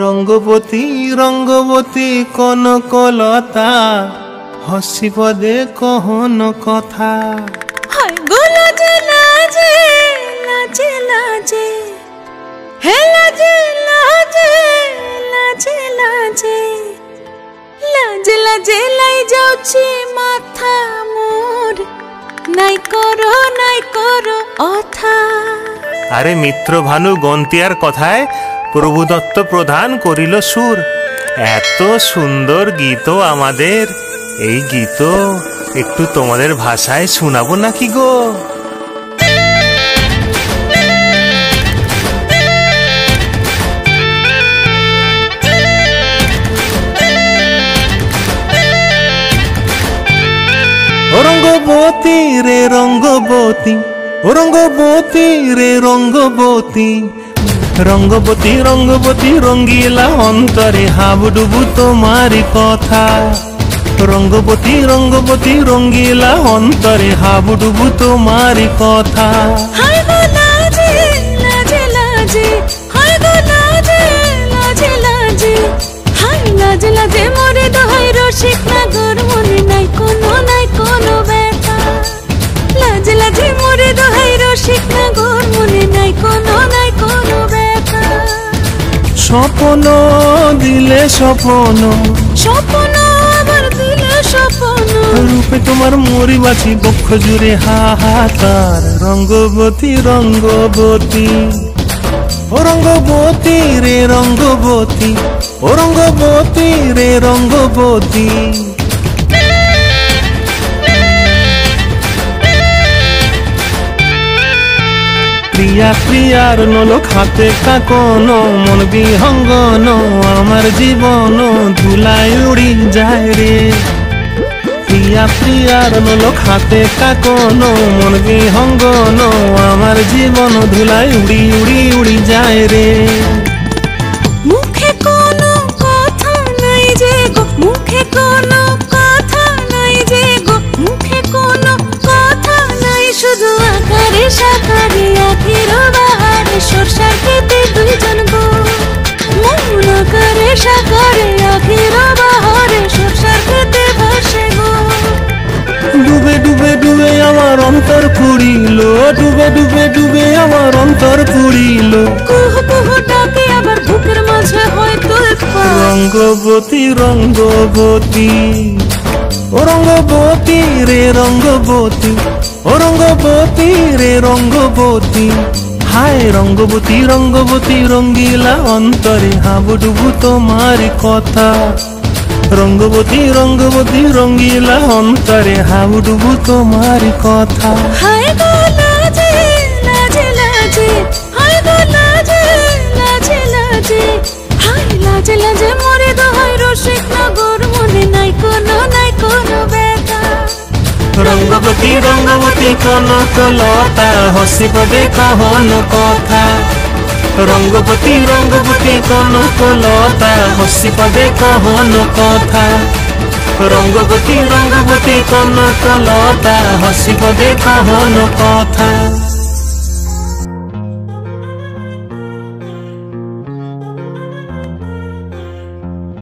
রঙ্গবতী রঙ্গবতী কনকলতা হসি পদে কহন কথা। হায় গো লাজে লাজে লাজে লাজে হে লাজে লাজে লাজে লাজে লাজে লাজে লাই যাଉଛି মাথা মোর নাই করো অথা। আরে মিত্র ভানু গন্তিয়ার কথায় প্রভু দত্ত প্রধান করিল সুর। এত সুন্দর গীত আমাদের, এই গীত একটু তোমাদের ভাষায় শোনাবো নাকি গো? রঙ্গবতী রে রঙ্গবতী, ও রঙ্গবতী রে রঙ্গবতী, রঙ্গবতী রঙ্গবতী রঙ্গিলা অন্তরে হাবুডুবু তোমারি কথা। রঙ্গবতী রঙ্গবতী রঙ্গিলা অন্তরে হাবুডুবু তোমারি কথা। হায় গো লাজে লাজে লাজে হায় গো লাজে লাজে লাজে হায় লাজে লাজে মোরে দোহাই রসিক নাগর মনে নাই কোনো ব্যথা। লাজে লাজে মোরে দোহাই রসিক নাগর মনে নাই কোনো ব্যথা। স্বপ্ন দিলে স্বপ্ন, স্বপ্ন আবার দিলে স্বপ্ন, রূপে তোমার মরি বাছি বক্ষ জুড়ে হাহাকার। রঙ্গবতী রঙ্গবতী, ও রঙ্গবতী রে রঙ্গবতী, ও রঙ্গবতী রে রঙ্গবতী। প্রিয়া প্রিয়ার নলক হাতে কাকন, মন বিহঙ্গন আমার জীবন ধুলায় উড়ি যায় রে। প্রিয়া প্রিয়ার নলক হাতে কাকন, মন বিহঙ্গন আমার জীবন ধুলায় উড়ি উড়ি উড়ি যায় রে। মুখে কোনো কথা নাই যে গো, মুখে কোনো কথা নাই যে গো, মুখে কোনো কথা নাই, শুধু আকারে সাকারে আখির বাহারে সরষার খেতে দুইজন গো। মন আকারে সাকারে আখির বাহারে সরষার খেতে ভাসে গো। ডুবে ডুবে ডুবে আমার অন্তর পুড়িল, ডুবে ডুবে ডুবে আমার অন্তর পুড়িল। কুহু কুহু ডাকে আবার বুকের মাঝে হয় তোলপাড়। রঙ্গবতী রঙ্গবতী, ও রঙ্গবতী রে রঙ্গবতী, ও রঙ্গবতী রে রঙ্গবতী। হায় রঙ্গবতী রঙ্গবতী রঙ্গিলা অন্তরে হাবুডুবু তোমার কথা। রঙ্গবতী রঙ্গবতী রঙ্গিলা অন্তরে হাবুডুবু তোমার কথা। হায় গো লাজে লাজে লাজে হায় গো লাজে লাজে লাজে হায় লাজে লাজে মোরে দোহাই রসিক নগর মনে নাই কোনো ব্যথা। রঙ্গবতী রঙ্গবতী কনকলতা হসি পদে কহন কথা। রঙ্গবতী রঙ্গবতী কনকলতা হসি পদে কহন কথা। রঙ্গবতী রঙ্গবতী কনকলতা হসি পদে কহন কথা।